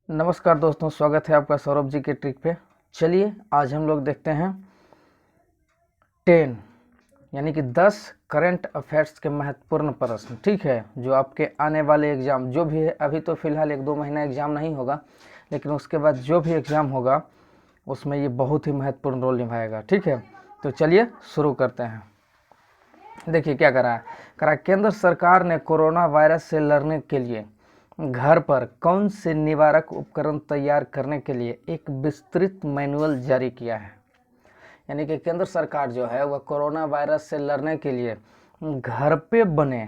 नमस्कार दोस्तों, स्वागत है आपका सौरभ जी के ट्रिक पे। चलिए आज हम लोग देखते हैं 10 यानी कि 10 करंट अफेयर्स के महत्वपूर्ण प्रश्न। ठीक है, जो आपके आने वाले एग्ज़ाम जो भी है, अभी तो फ़िलहाल 1-2 महीना एग्ज़ाम नहीं होगा, लेकिन उसके बाद जो भी एग्ज़ाम होगा उसमें ये बहुत ही महत्वपूर्ण रोल निभाएगा। ठीक है, तो चलिए शुरू करते हैं। देखिए क्या करा केंद्र सरकार ने कोरोना वायरस से लड़ने के लिए घर पर कौन से निवारक उपकरण तैयार करने के लिए एक विस्तृत मैनुअल जारी किया है। यानी कि केंद्र सरकार जो है वह कोरोना वायरस से लड़ने के लिए घर पे बने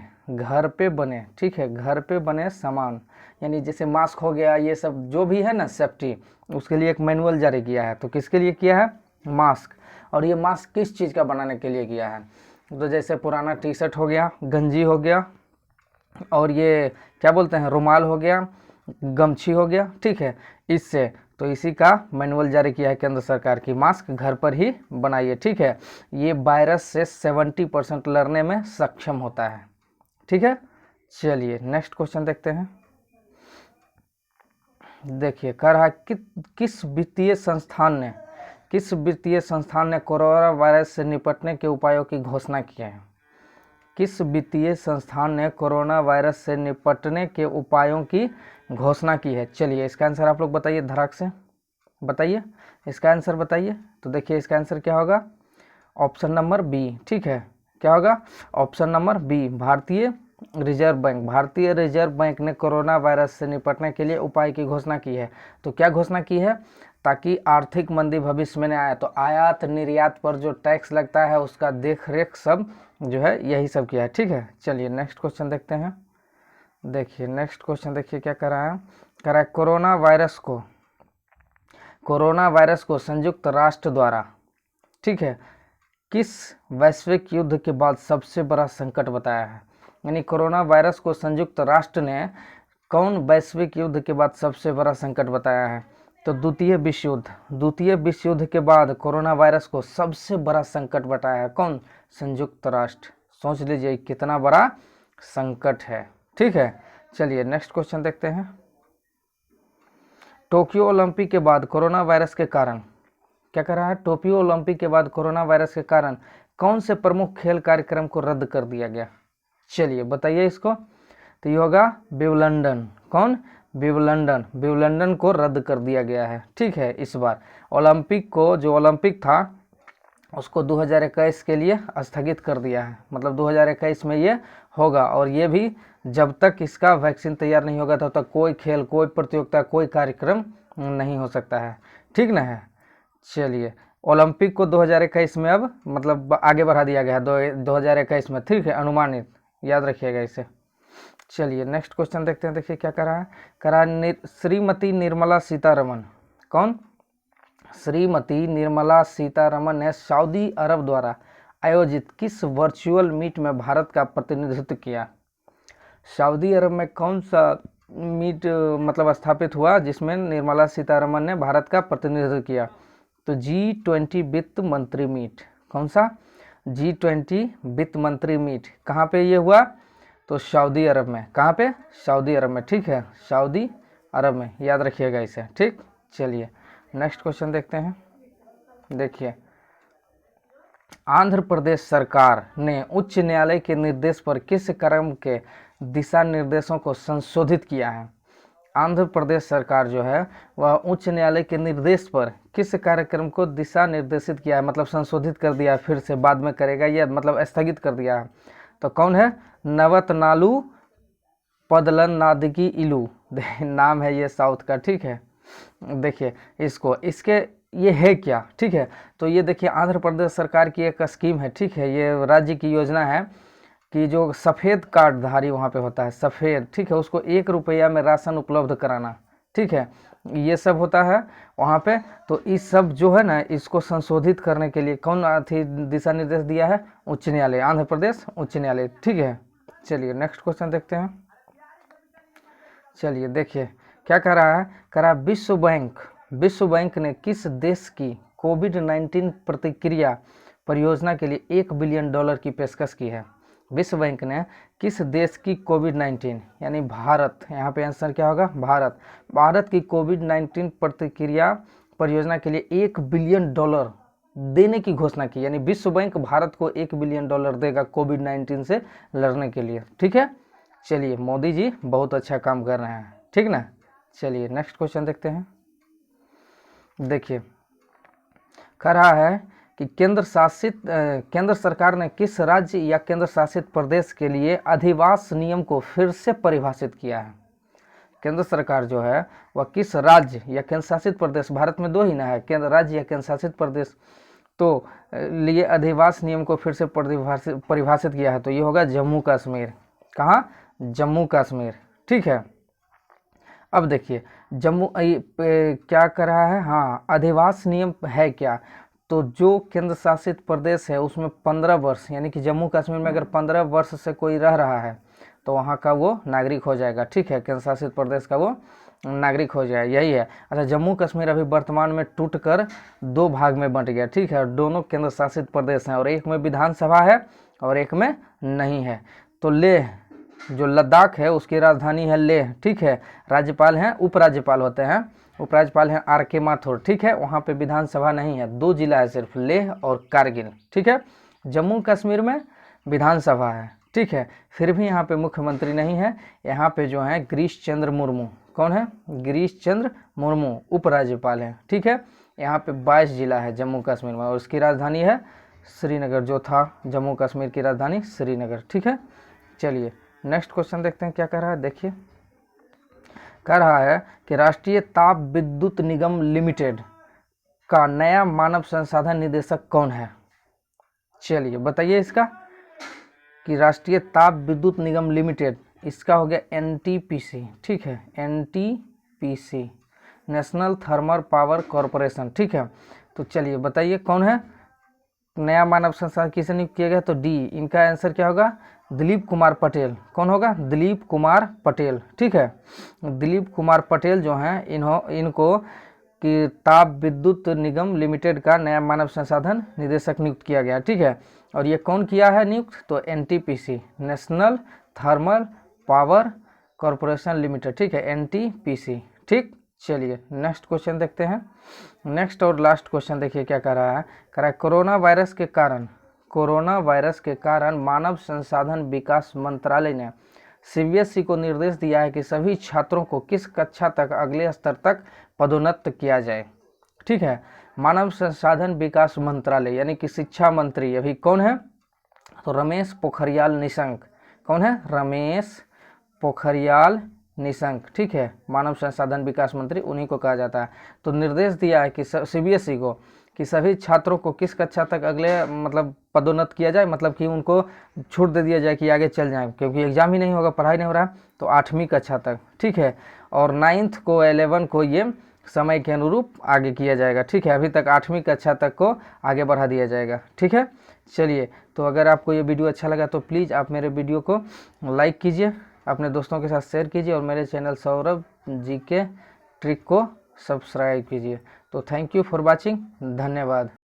ठीक है, घर पे बने सामान, यानी जैसे मास्क हो गया, ये सब जो भी है ना सेफ्टी, उसके लिए एक मैनुअल जारी किया है। तो किसके लिए किया है? मास्क। और ये मास्क किस चीज़ का बनाने के लिए किया है? तो जैसे पुराना टी शर्ट हो गया, गंजी हो गया, और ये क्या बोलते हैं, रुमाल हो गया, गमछी हो गया। ठीक है, इससे तो इसी का मैनुअल जारी किया है केंद्र सरकार की, मास्क घर पर ही बनाइए। ठीक है, ये वायरस से 70% लड़ने में सक्षम होता है। ठीक है, चलिए नेक्स्ट क्वेश्चन देखते हैं। देखिए कह रहा है कि किस वित्तीय संस्थान ने कोरोना वायरस से निपटने के उपायों की घोषणा की है? किस वित्तीय संस्थान ने कोरोना वायरस से निपटने के उपायों की घोषणा की है? चलिए इसका आंसर आप लोग बताइए, धड़ाक से बताइए, इसका आंसर बताइए। तो देखिए इसका आंसर क्या होगा? Option number B. ठीक है, क्या होगा? ऑप्शन नंबर बी, भारतीय रिजर्व बैंक। भारतीय रिजर्व बैंक ने कोरोना वायरस से निपटने के लिए उपाय की घोषणा की है। तो क्या घोषणा की है? ताकि आर्थिक मंदी भविष्य में न आए, तो आयात निर्यात पर जो टैक्स लगता है उसका देख रेख सब जो है यही सब किया है। ठीक है, चलिए नेक्स्ट क्वेश्चन देखते हैं। देखिए नेक्स्ट क्वेश्चन देखिए क्या कर रहा है। कह रहा है कोरोना वायरस को संयुक्त राष्ट्र द्वारा, ठीक है, किस वैश्विक युद्ध के बाद सबसे बड़ा संकट बताया है? यानी कोरोना वायरस को संयुक्त राष्ट्र ने कौन वैश्विक युद्ध के बाद सबसे बड़ा संकट बताया है? तो द्वितीय विश्व युद्ध के बाद कोरोना वायरस को सबसे बड़ा संकट बताया है कौन? संयुक्त राष्ट्र। सोच लीजिए कितना बड़ा संकट है। ठीक है, चलिए नेक्स्ट क्वेश्चन देखते हैं। टोक्यो ओलंपिक के बाद कोरोना वायरस के कारण, क्या कर रहा है? टोक्यो ओलंपिक के बाद कोरोना वायरस के कारण कौन से प्रमुख खेल कार्यक्रम को रद्द कर दिया गया? चलिए बताइए इसको। तो ये होगा विंबलडन। कौन? विंबलडन को रद्द कर दिया गया है। ठीक है, इस बार ओलंपिक को, जो ओलंपिक था उसको 2021 के लिए स्थगित कर दिया है। मतलब 2021 में ये होगा, और ये भी जब तक इसका वैक्सीन तैयार नहीं होगा तब तक कोई खेल, कोई प्रतियोगिता, कोई कार्यक्रम नहीं हो सकता है। ठीक ना है? चलिए ओलंपिक को 2021 में अब मतलब आगे बढ़ा दिया गया है 2021 में। ठीक है, अनुमानित, याद रखिएगा इसे। चलिए नेक्स्ट क्वेश्चन देखते हैं। देखिए क्या कह रहा है श्रीमती निर्मला सीतारमन। कौन? श्रीमती निर्मला सीतारमन ने सऊदी अरब द्वारा आयोजित किस वर्चुअल मीट में भारत का प्रतिनिधित्व किया? सऊदी अरब में कौन सा मीट मतलब स्थापित हुआ जिसमें निर्मला सीतारमन ने भारत का प्रतिनिधित्व किया? तो G20 वित्त मंत्री मीट। कौन सा? G20 वित्त मंत्री मीट। कहाँ पे ये हुआ? तो सऊदी अरब में। कहाँ पे? सऊदी अरब में। ठीक है, सऊदी अरब में, याद रखिएगा इसे। ठीक, चलिए नेक्स्ट क्वेश्चन देखते हैं। देखिए आंध्र प्रदेश सरकार ने उच्च न्यायालय के निर्देश पर किस क्रम के दिशा निर्देशों को संशोधित किया है? आंध्र प्रदेश सरकार जो है वह उच्च न्यायालय के निर्देश पर किस कार्यक्रम को दिशा निर्देशित किया है, मतलब संशोधित कर दिया है, फिर से बाद में करेगा, या मतलब स्थगित कर दिया है। तो कौन है? नवतनालू पदलनादगी इलू नाम है ये साउथ का। ठीक है, देखिए इसको, इसके ये है क्या? ठीक है, तो ये देखिए आंध्र प्रदेश सरकार की एक स्कीम है। ठीक है, ये राज्य की योजना है कि जो सफ़ेद कार्डधारी वहाँ पे होता है, सफ़ेद, ठीक है, उसको 1 रुपया में राशन उपलब्ध कराना। ठीक है, ये सब होता है वहाँ पे। तो इस सब जो है ना, इसको संशोधित करने के लिए कौन थी दिशा निर्देश दिया है? उच्च न्यायालय, आंध्र प्रदेश उच्च न्यायालय। ठीक है, चलिए नेक्स्ट क्वेश्चन देखते हैं। चलिए देखिए क्या कह रहा है। कह रहा है विश्व बैंक ने किस देश की कोविड-19 प्रतिक्रिया परियोजना के लिए $1 बिलियन की पेशकश की है? विश्व बैंक ने किस देश की कोविड-19 यानी भारत, यहाँ पे आंसर क्या होगा भारत की कोविड-19 प्रतिक्रिया परियोजना के लिए $1 बिलियन देने की घोषणा की। यानी विश्व बैंक भारत को $1 बिलियन देगा कोविड-19 से लड़ने के लिए। ठीक है, चलिए मोदी जी बहुत अच्छा काम कर रहे हैं, ठीक ना। चलिए नेक्स्ट क्वेश्चन देखते हैं। देखिए कह रहा है कि केंद्र सरकार ने किस राज्य या केंद्र शासित प्रदेश के लिए अधिवास नियम को फिर से परिभाषित किया है। केंद्र सरकार जो है वह किस राज्य या केंद्र शासित प्रदेश, भारत में 2 ही ना है, केंद्र राज्य या केंद्र शासित प्रदेश, तो लिए अधिवास नियम को फिर से परिभाषित किया है, तो ये होगा जम्मू कश्मीर। कहाँ, जम्मू कश्मीर। ठीक है, अब देखिए क्या कर रहा है, हाँ अधिवास नियम है क्या, तो जो केंद्र शासित प्रदेश है उसमें 15 वर्ष, यानी कि जम्मू कश्मीर में अगर 15 वर्ष से कोई रह रहा है तो वहाँ का वो नागरिक हो जाएगा। ठीक है, केंद्र शासित प्रदेश का वो नागरिक हो जाए, यही है। अच्छा, जम्मू कश्मीर अभी वर्तमान में टूटकर 2 भाग में बंट गया। ठीक है, दोनों केंद्र शासित प्रदेश हैं और एक में विधानसभा है और एक में नहीं है। तो लेह जो लद्दाख है उसकी राजधानी है लेह। ठीक है, राज्यपाल हैं, उपराज्यपाल होते हैं, उपराज्यपाल हैं RK माथुर। ठीक है, वहाँ पे विधानसभा नहीं है, 2 जिला है सिर्फ, लेह और कारगिल। ठीक है, जम्मू कश्मीर में विधानसभा है। ठीक है, फिर भी यहाँ पे मुख्यमंत्री नहीं है, यहाँ पे जो है गिरीश चंद्र मुर्मू, कौन है, गिरीश चंद्र मुर्मू उपराज्यपाल है। ठीक है, यहाँ पे 22 जिला है जम्मू कश्मीर में और उसकी राजधानी है श्रीनगर, जो था जम्मू कश्मीर की राजधानी श्रीनगर। ठीक है, चलिए नेक्स्ट क्वेश्चन देखते हैं क्या कह रहा है। देखिए कह रहा है कि राष्ट्रीय ताप विद्युत निगम लिमिटेड का नया मानव संसाधन निदेशक कौन है। चलिए बताइए इसका, कि राष्ट्रीय ताप विद्युत निगम लिमिटेड, इसका हो गया NTPC। ठीक है, NTPC national thermal power corporation. ठीक है, तो चलिए बताइए कौन है नया मानव संसाधन, किसे नियुक्त किया गया, तो D, इनका आंसर क्या होगा, दिलीप कुमार पटेल। कौन होगा, दिलीप कुमार पटेल। ठीक है, दिलीप कुमार पटेल जो हैं इनको कि ताप विद्युत निगम लिमिटेड का नया मानव संसाधन निदेशक नियुक्त किया गया। ठीक है, और ये कौन किया है नियुक्त, तो NTPC national thermal power corporation limited. ठीक है, NTPC। ठीक, चलिए नेक्स्ट क्वेश्चन देखते हैं। नेक्स्ट और लास्ट क्वेश्चन देखिए क्या कह रहा है, कह रहा है कोरोना वायरस के कारण मानव संसाधन विकास मंत्रालय ने CBSE को निर्देश दिया है कि सभी छात्रों को किस कक्षा तक अगले स्तर तक पदोन्नत किया जाए। ठीक है, मानव संसाधन विकास मंत्रालय यानी कि शिक्षा मंत्री अभी कौन है, तो रमेश पोखरियाल निशंक। कौन है, रमेश पोखरियाल निशंक। ठीक है, मानव संसाधन विकास मंत्री उन्हीं को कहा जाता है। तो निर्देश दिया है कि CBSE को कि सभी छात्रों को किस कक्षा तक अगले मतलब पदोन्नत किया जाए, मतलब कि उनको छूट दे दिया जाए कि आगे चल जाए, क्योंकि एग्जाम ही नहीं होगा, पढ़ाई नहीं हो रहा है, तो 8वीं कक्षा तक। ठीक है, और 9th को 11 को ये समय के अनुरूप आगे किया जाएगा। ठीक है, अभी तक 8वीं कक्षा तक को आगे बढ़ा दिया जाएगा। ठीक है, चलिए तो अगर आपको ये वीडियो अच्छा लगा तो प्लीज़ आप मेरे वीडियो को लाइक कीजिए, अपने दोस्तों के साथ शेयर कीजिए और मेरे चैनल सौरभ GK ट्रिक को सब्सक्राइब कीजिए। तो थैंक यू फॉर वॉचिंग, धन्यवाद।